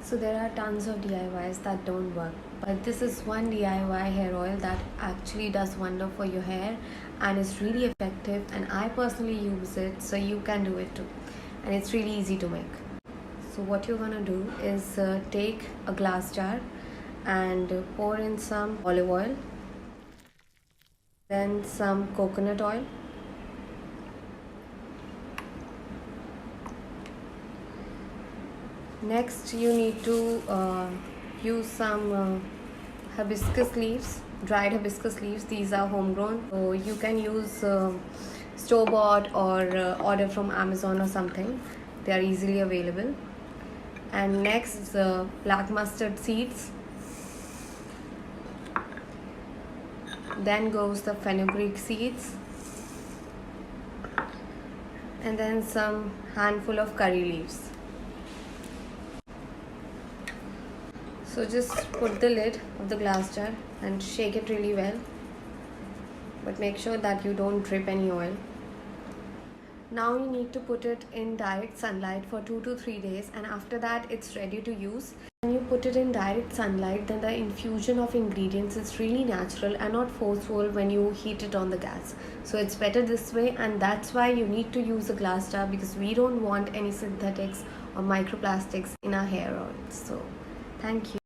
So there are tons of DIYs that don't work, but this is one DIY hair oil that actually does wonder for your hair and is really effective, and I personally use it, so you can do it too. And it's really easy to make. So what you're gonna do is take a glass jar and pour in some olive oil, then some coconut oil, next you need to use some hibiscus leaves, dried hibiscus leaves. These are homegrown, so you can use store-bought or order from Amazon or something. They are easily available. And next, black mustard seeds, then goes the fenugreek seeds, and then some handful of curry leaves. So just put the lid of the glass jar and shake it really well, but make sure that you don't drip any oil. Now you need to put it in direct sunlight for 2 to 3 days, and after that it's ready to use. When you put it in direct sunlight, then the infusion of ingredients is really natural and not forceful when you heat it on the gas. So it's better this way, and that's why you need to use a glass jar, because we don't want any synthetics or microplastics in our hair oil. So thank you.